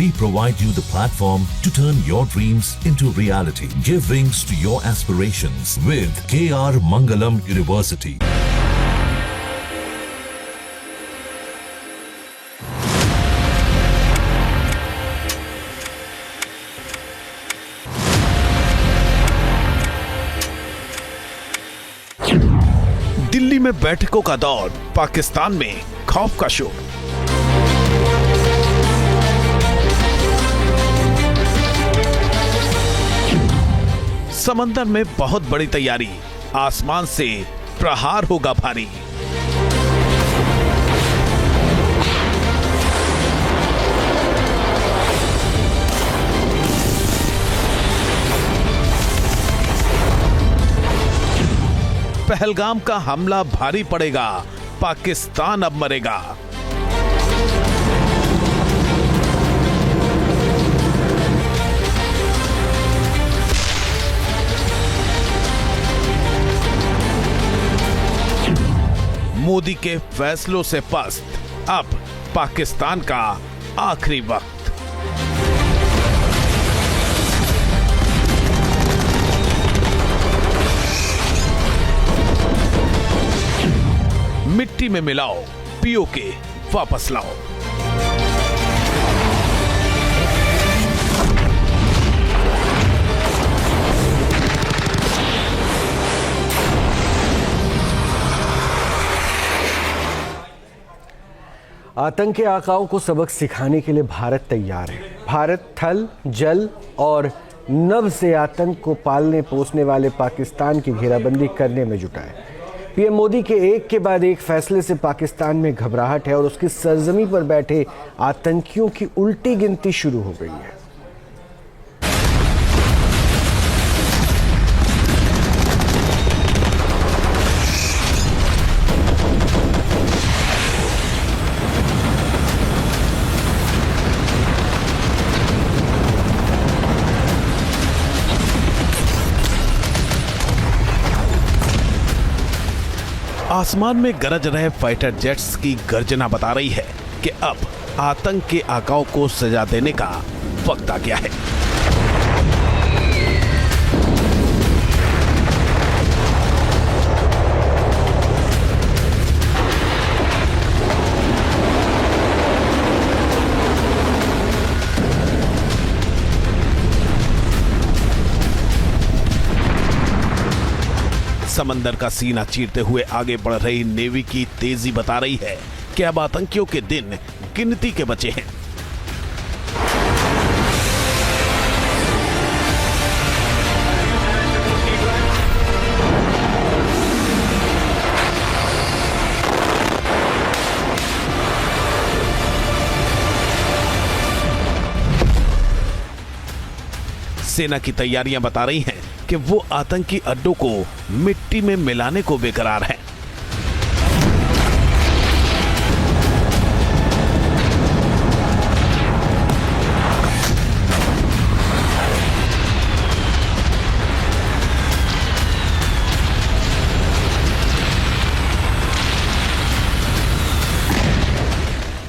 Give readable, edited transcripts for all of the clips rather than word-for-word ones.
We provide you the platform to turn your dreams into reality. Give wings to your aspirations with KR Mangalam University. Delhi में बैठकों का दौर, पाकिस्तान में खौफ का शोर। समंदर में बहुत बड़ी तैयारी, आसमान से प्रहार होगा भारी। पहलगाम का हमला भारी पड़ेगा, पाकिस्तान अब मरेगा। मोदी के फैसलों से पस्त अब पाकिस्तान का आखिरी वक्त। मिट्टी में मिलाओ, पीओके वापस लाओ। आतंक के आकाओं को सबक सिखाने के लिए भारत तैयार है। भारत थल, जल और नभ से आतंक को पालने पोसने वाले पाकिस्तान की घेराबंदी करने में जुटा है। पीएम मोदी के एक के बाद एक फैसले से पाकिस्तान में घबराहट है और उसकी सरजमी पर बैठे आतंकियों की उल्टी गिनती शुरू हो गई है। आसमान में गरज रहे फाइटर जेट्स की गर्जना बता रही है कि अब आतंक के आकाओं को सजा देने का वक्त आ गया है। समंदर का सीना चीरते हुए आगे बढ़ रही नेवी की तेजी बता रही है कि अब आतंकियों के दिन गिनती के बचे हैं। सेना की तैयारियां बता रही हैं कि वो आतंकी अड्डों को मिट्टी में मिलाने को बेकरार है।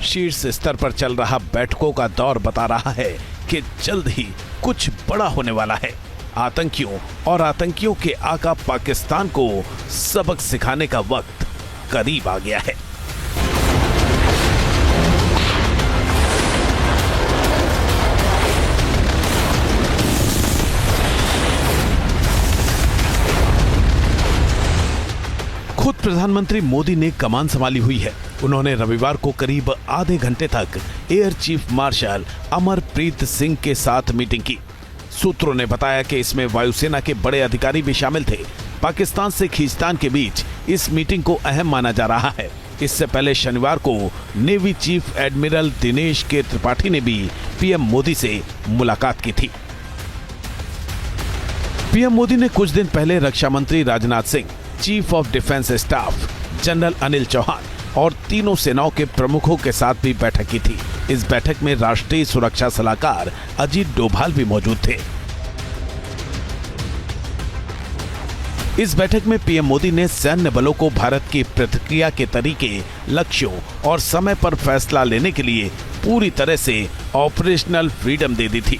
शीर्ष स्तर पर चल रहा बैठकों का दौर बता रहा है कि जल्द ही कुछ बड़ा होने वाला है। आतंकियों और आतंकियों के आका पाकिस्तान को सबक सिखाने का वक्त करीब आ गया है। खुद प्रधानमंत्री मोदी ने कमान संभाली हुई है। उन्होंने रविवार को करीब आधे घंटे तक air chief marshal Amarpreet Singh के साथ मीटिंग की। सूत्रों ने बताया कि इसमें वायुसेना के बड़े अधिकारी भी शामिल थे। पाकिस्तान से खींचतान के बीच इस मीटिंग को अहम माना जा रहा है। इससे पहले शनिवार को नेवी चीफ एडमिरल दिनेश के त्रिपाठी ने भी पीएम मोदी से मुलाकात की थी। पीएम मोदी ने कुछ दिन पहले रक्षा मंत्री Rajnath Singh, chief of defence staff general Anil Chauhan और तीनों सेनाओं के प्रमुखों के साथ भी बैठक की थी। इस बैठक में राष्ट्रीय सुरक्षा सलाहकार अजीत डोभाल भी मौजूद थे। इस बैठक में पीएम मोदी ने सैन्य बलों को भारत की प्रतिक्रिया के तरीके, लक्ष्यों और समय पर फैसला लेने के लिए पूरी तरह से ऑपरेशनल फ्रीडम दे दी थी।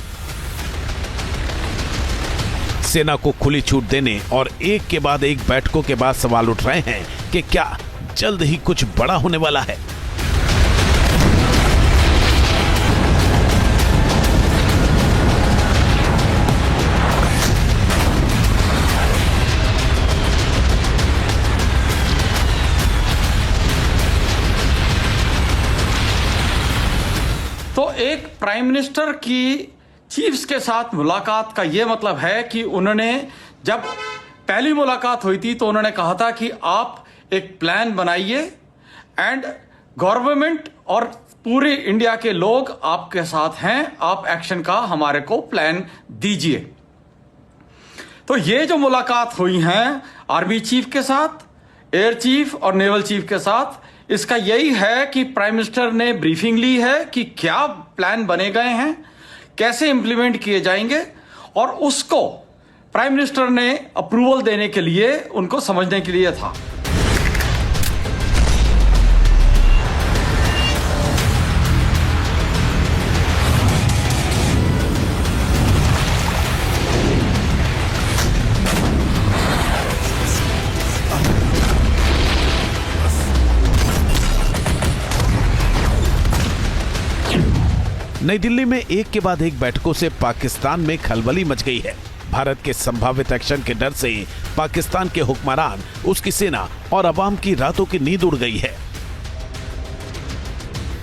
सेना को खुली छूट देने और एक के बाद एक बैठकों के बाद सवाल उठ रहे हैं कि क्या जल्द ही कुछ बड़ा होने वाला है। तो एक प्राइम मिनिस्टर की चीफ्स के साथ मुलाकात का यह मतलब है कि उन्होंने जब पहली मुलाकात हुई थी तो उन्होंने कहा था कि आप एक प्लान बनाइए एंड गवर्नमेंट और पूरे इंडिया के लोग आपके साथ हैं, आप एक्शन का हमारे को प्लान दीजिए। तो ये जो मुलाकात हुई हैं आर्मी चीफ के साथ, एयर चीफ और नेवल चीफ के साथ, इसका यही है कि प्राइम मिनिस्टर ने ब्रीफिंग ली है कि क्या प्लान बने गए हैं, कैसे इंप्लीमेंट किए जाएंगे, और उसको प्राइम मिनिस्टर ने अप्रूवल देने के लिए उनको समझने के लिए था। नई दिल्ली में एक के बाद एक बैठकों से पाकिस्तान में खलबली मच गई है। भारत के संभावित एक्शन के डर से पाकिस्तान के हुक्मरान, उसकी सेना और अवाम की रातों की नींद उड़ गई है।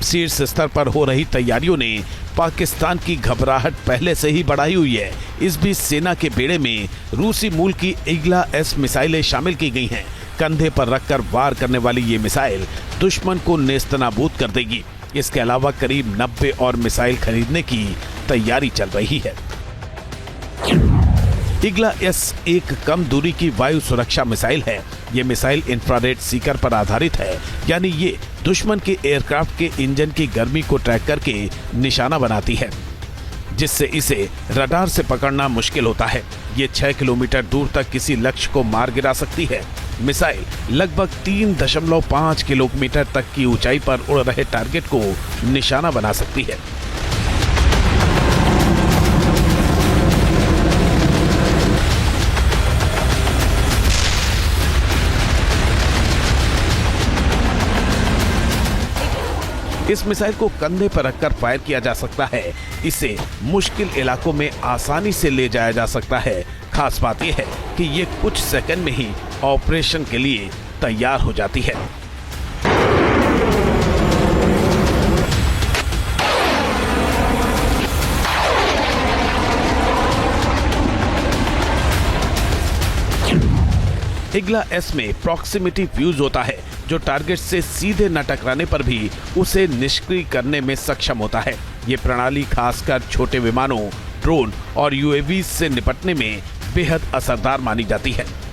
शीर्ष स्तर पर हो रही तैयारियों ने पाकिस्तान की घबराहट पहले से ही बढ़ाई हुई है। इस बीच सेना के बेड़े में रूसी मूल की ईगला-एस मिसाइलें शामिल की गई हैं। कंधे पर रखकर वार करने वाली ये मिसाइल दुश्मन को नेस्तनाबूद कर देगी। इसके अलावा करीब 90 और मिसाइल खरीदने की तैयारी चल रही है। ईगला-एस एक कम दूरी की वायु सुरक्षा मिसाइल है। ये मिसाइल इंफ्रारेड सीकर पर आधारित है, यानी ये दुश्मन के एयरक्राफ्ट के इंजन की गर्मी को ट्रैक करके निशाना बनाती है, जिससे इसे रडार से पकड़ना मुश्किल होता है। ये 6 किलोमीटर दूर तक किसी लक्ष्य को मार गिरा सकती है। मिसाइल लगभग 3.5 किलोमीटर तक की ऊंचाई पर उड़ रहे टारगेट को निशाना बना सकती है। इस मिसाइल को कंधे पर रखकर फायर किया जा सकता है। इसे मुश्किल इलाकों में आसानी से ले जाया जा सकता है। खास बात यह है कि ये कुछ सेकंड में ही ऑपरेशन के लिए तैयार हो जाती है। ईगला-एस में प्रॉक्सिमिटी फ्यूज होता है, जो टारगेट से सीधे न टकराने पर भी उसे निष्क्रिय करने में सक्षम होता है। ये प्रणाली खासकर छोटे विमानों, ड्रोन और यूएवी से निपटने में बेहद असरदार मानी जाती है।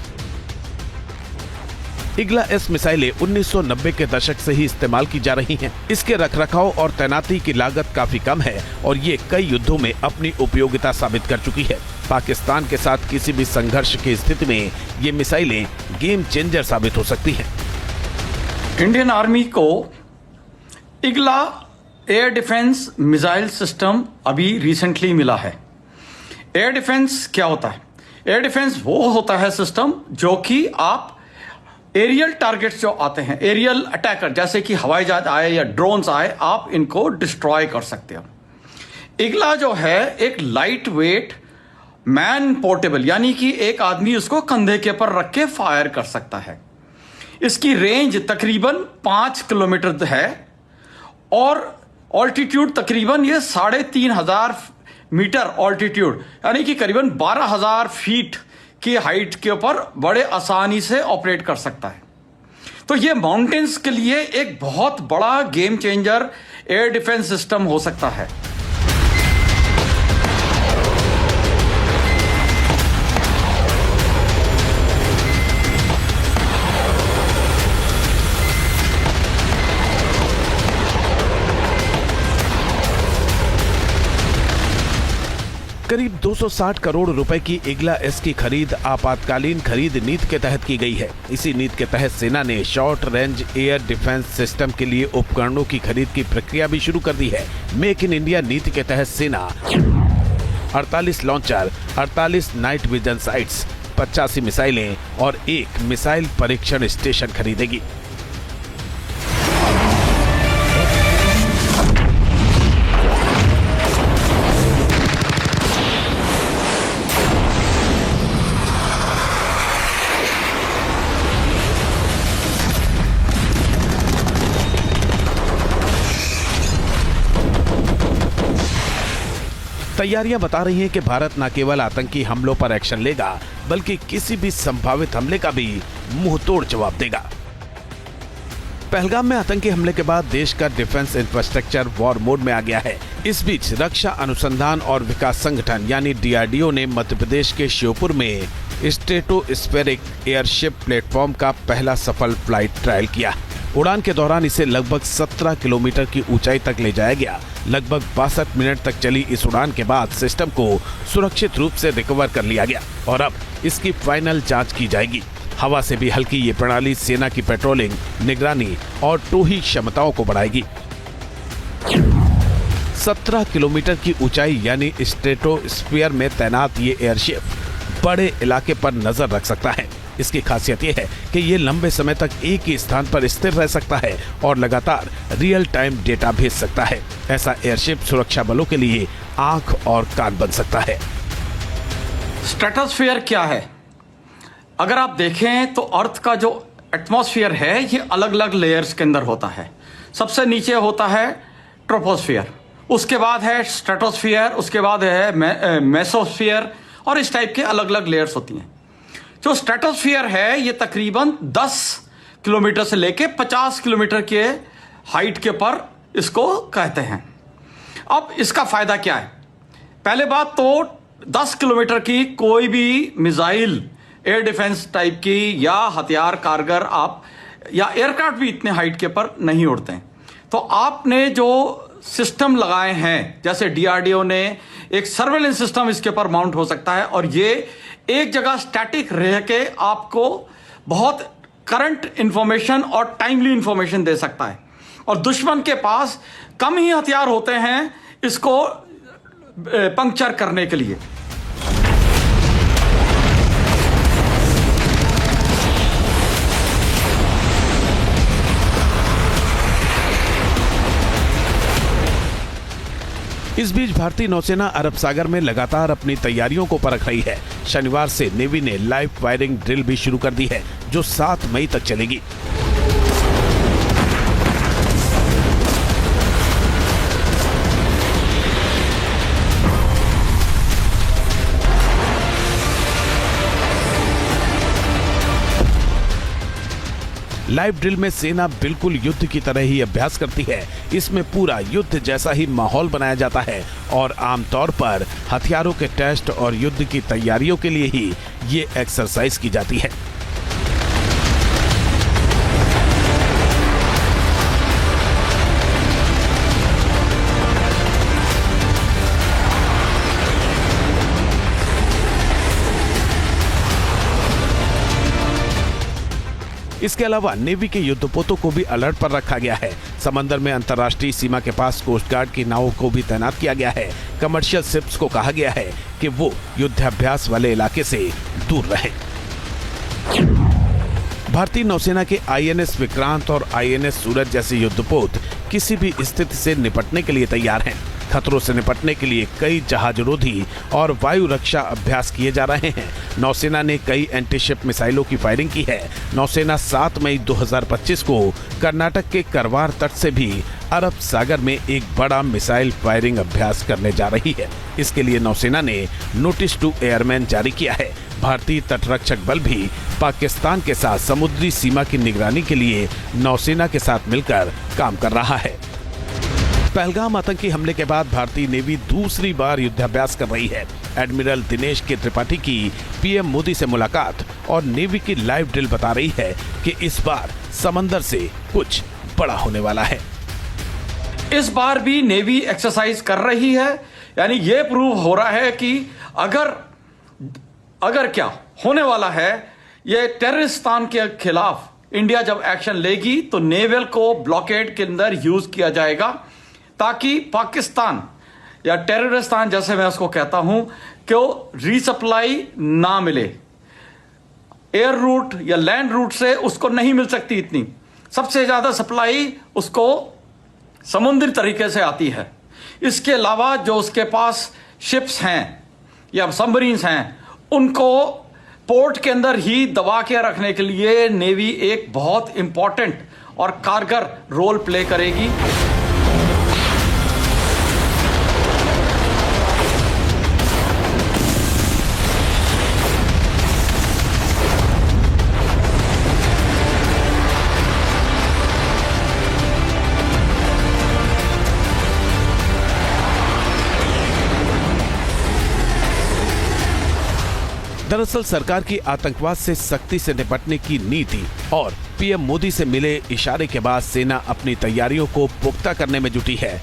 ईगला-एस मिसाइलें 1990 के दशक से ही इस्तेमाल की जा रही हैं। इसके रखरखाव और तैनाती की लागत काफी कम है और ये कई युद्धों में अपनी उपयोगिता साबित कर चुकी है। पाकिस्तान के साथ किसी भी संघर्ष की स्थिति में ये मिसाइलें गेम चेंजर साबित हो सकती हैं। इंडियन आर्मी को ईगला एयर डिफेंस मिसाइल सिस्टम अभी रिसेंटली मिला है। एयर डिफेंस क्या होता है? एयर डिफेंस वो होता है सिस्टम जो कि आप एरियल टारगेट्स जो आते हैं, एरियल अटैकर, जैसे कि हवाई जहाज आए या ड्रोन्स आए, आप इनको डिस्ट्रॉय कर सकते हो। ईगला जो है एक लाइट वेट मैन पोर्टेबल, यानी कि एक आदमी उसको कंधे के ऊपर रख के फायर कर सकता है। इसकी रेंज तकरीबन 5 किलोमीटर है और ऑल्टीट्यूड तकरीबन ये 3,500 मीटर ऑल्टीट्यूड, यानी कि करीबन 12,000 फीट की हाइट के ऊपर बड़े आसानी से ऑपरेट कर सकता है। तो ये माउंटेन्स के लिए एक बहुत बड़ा game changer air defence system हो सकता है। करीब 260 करोड़ रुपए की इग्ला एस की खरीद आपातकालीन खरीद नीति के तहत की गई है। इसी नीति के तहत सेना ने short range air defence system के लिए उपकरणों की खरीद की प्रक्रिया भी शुरू कर दी है। मेक इन इंडिया नीति के तहत सेना 48 लॉन्चर, 48 नाइट विजन साइट्स, 85 मिसाइलें और 1 मिसाइल परीक्षण स्टेशन खरीदेगी। तैयारियां बता रही हैं कि भारत न केवल आतंकी हमलों पर एक्शन लेगा, बल्कि किसी भी संभावित हमले का भी मुंह तोड़ जवाब देगा। पहलगाम में आतंकी हमले के बाद देश का डिफेंस इंफ्रास्ट्रक्चर वॉर मोड में आ गया है। इस बीच रक्षा अनुसंधान और विकास संगठन यानी DRDO ने मध्य प्रदेश के श्योपुर में स्ट्रेटोस्फेरिक एयरशिप प्लेटफॉर्म का पहला सफल फ्लाइट ट्रायल किया। उड़ान के दौरान इसे लगभग 17 किलोमीटर की ऊंचाई तक ले जाया गया। लगभग 62 मिनट तक चली इस उड़ान के बाद सिस्टम को सुरक्षित रूप से रिकवर कर लिया गया और अब इसकी फाइनल जांच की जाएगी। हवा से भी हल्की ये प्रणाली सेना की पेट्रोलिंग, निगरानी और टोही क्षमताओं को बढ़ाएगी। 17 किलोमीटर की ऊंचाई यानी स्ट्रेटोस्फीयर में तैनात ये एयरशिप बड़े इलाके पर नजर रख सकता है। इसकी खासियत ये है कि ये लंबे समय तक एक ही स्थान पर स्थिर रह सकता है और लगातार रियल टाइम डेटा भेज सकता है। ऐसा एयरशिप सुरक्षा बलों के लिए आंख और कान बन सकता है। स्ट्रेटोस्फीयर क्या है? अगर आप देखें तो अर्थ का जो एटमॉस्फेयर है ये अलग अलग लेयर्स के अंदर होता है। सबसे नीचे होता है ट्रोपोस्फीयर, उसके बाद है स्ट्रेटोस्फीयर, उसके बाद है मेसोस्फीयर और इस टाइप के अलग अलग लेयर्स होती हैं। जो स्ट्रेटोस्फीयर है ये तकरीबन 10 किलोमीटर से लेके 50 किलोमीटर के हाइट के पर इसको कहते हैं। अब इसका फायदा क्या है? पहले बात तो 10 किलोमीटर की कोई भी मिसाइल एयर डिफेंस टाइप की या हथियार कारगर आप या एयरक्राफ्ट भी इतने हाइट के पर नहीं उड़ते हैं। तो आपने जो सिस्टम लगाए हैं, जैसे DRDO ने एक सर्वेलेंस सिस्टम इसके ऊपर माउंट हो सकता है और ये एक जगह स्टैटिक रह के आपको बहुत करंट इंफॉर्मेशन और टाइमली इंफॉर्मेशन दे सकता है। और दुश्मन के पास कम ही हथियार होते हैं इसको पंक्चर करने के लिए। इस बीच भारतीय नौसेना अरब सागर में लगातार अपनी तैयारियों को परख रही है। शनिवार से नेवी ने लाइव फायरिंग ड्रिल भी शुरू कर दी है जो 7 मई तक चलेगी। लाइव ड्रिल में सेना बिल्कुल युद्ध की तरह ही अभ्यास करती है। इसमें पूरा युद्ध जैसा ही माहौल बनाया जाता है और आमतौर पर हथियारों के टेस्ट और युद्ध की तैयारियों के लिए ही ये एक्सरसाइज की जाती है। इसके अलावा नेवी के युद्धपोतों को भी अलर्ट पर रखा गया है। समंदर में अंतर्राष्ट्रीय सीमा के पास कोस्ट गार्ड की नावों को भी तैनात किया गया है। कमर्शियल शिप्स को कहा गया है कि वो युद्धाभ्यास वाले इलाके से दूर रहें। भारतीय नौसेना के INS विक्रांत और INS सूरज जैसे युद्धपोत किसी भी स्थिति से निपटने के लिए तैयार हैं। खतरों से निपटने के लिए कई जहाजरोधी और वायु रक्षा अभ्यास किए जा रहे हैं। नौसेना ने कई एंटीशिप मिसाइलों की फायरिंग की है। नौसेना 7 मई 2025 को कर्नाटक के करवार तट से भी अरब सागर में एक बड़ा मिसाइल फायरिंग अभ्यास करने जा रही है। इसके लिए नौसेना ने नोटिस टू एयरमैन जारी किया है। भारतीय तटरक्षक बल भी पाकिस्तान के साथ समुद्री सीमा की निगरानी के लिए नौसेना के साथ मिलकर काम कर रहा है। पहलगाम आतंकी हमले के बाद भारतीय नेवी दूसरी बार युद्धाभ्यास कर रही है। एडमिरल दिनेश के त्रिपाठी की PM मोदी से मुलाकात और नेवी की लाइव ड्रिल बता रही है कि इस बार समंदर से कुछ बड़ा होने वाला है। इस बार भी नेवी एक्सरसाइज कर रही है, यानी यह प्रूव हो रहा है कि अगर क्या होने वाला है, ये टेररिस्तान के खिलाफ इंडिया जब एक्शन लेगी तो नेवल को ब्लॉकेड के अंदर यूज किया जाएगा, ताकि पाकिस्तान या टेररिस्तान जैसे मैं उसको कहता हूं कि रीसप्लाई ना मिले। एयर रूट या लैंड रूट से उसको नहीं मिल सकती इतनी, सबसे ज्यादा सप्लाई उसको समुद्री तरीके से आती है। इसके अलावा जो उसके पास शिप्स हैं या सबमरीन्स हैं, उनको पोर्ट के अंदर ही दबा के रखने के लिए नेवी एक बहुत इंपॉर्टेंट और कारगर रोल प्ले करेगी। दरअसल सरकार की आतंकवाद से सख्ती से निपटने की नीति और पीएम मोदी से मिले इशारे के बाद सेना अपनी तैयारियों को पुख्ता करने में जुटी है।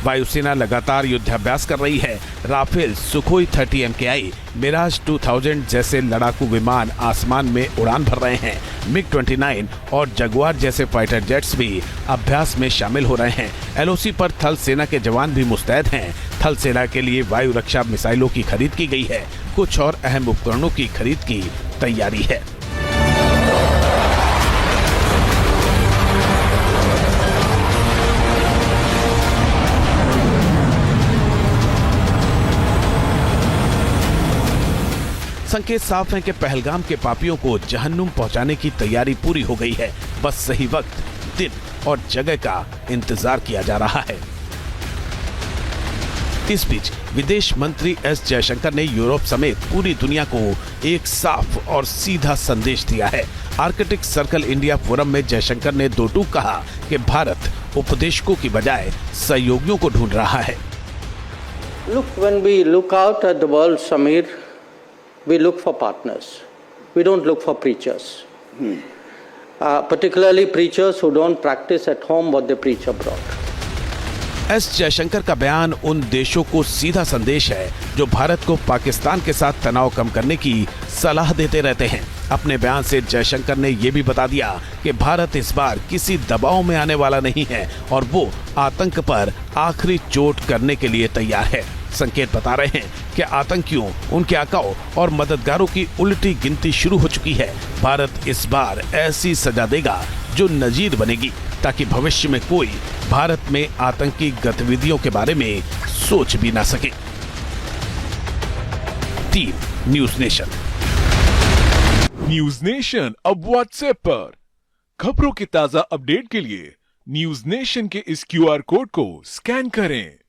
वायुसेना लगातार युद्धाभ्यास कर रही है। राफेल, सुखोई 30 MKI, मिराज 2000 जैसे लड़ाकू विमान आसमान में उड़ान भर रहे हैं। मिग 29 और जगुआर जैसे फाइटर जेट्स भी अभ्यास में शामिल हो रहे हैं। LOC पर थल सेना के जवान भी मुस्तैद हैं। थल सेना के लिए वायु रक्षा मिसाइलों की खरीद की गई है। कुछ और अहम उपकरणों की खरीद की तैयारी है। संकेत साफ है कि पहलगाम के पापियों को जहन्नुम पहुंचाने की तैयारी पूरी हो गई है। बस सही वक्त, दिन और जगह का इंतजार किया जा रहा है। इस बीच विदेश मंत्री एस जयशंकर ने यूरोप समेत पूरी दुनिया को एक साफ और सीधा संदेश दिया है। आर्कटिक सर्कल इंडिया फोरम में जयशंकर ने दो टूक कहा कि भारत उपदेशकों की बजाय सहयोगियों को ढूंढ रहा है। Look, when we look out at the world, Samir, we look for partners. We don't look for preachers. Particularly preachers who don't practice at home what they preach abroad. S Jaishankar का बयान उन देशों को सीधा संदेश है जो भारत को पाकिस्तान के साथ तनाव कम करने की सलाह देते रहते हैं। अपने बयान से जयशंकर ने यह भी बता दिया कि भारत इस बार किसी दबाव में आने वाला नहीं है और वो आतंक पर आखिरी चोट करने के लिए तैयार है। संकेत बता रहे हैं कि आतंकियों, उनके आकाओं और मददगारों की उल्टी गिनती शुरू हो चुकी है। भारत इस बार ऐसी सजा देगा जो नजीर बनेगी, ताकि भविष्य में कोई भारत में आतंकी गतिविधियों के बारे में सोच भी ना सके। Team news nation. News nation अब व्हाट्सएप पर खबरों के ताजा अपडेट के लिए न्यूज़ नेशन के इस QR कोड को स्कैन करें।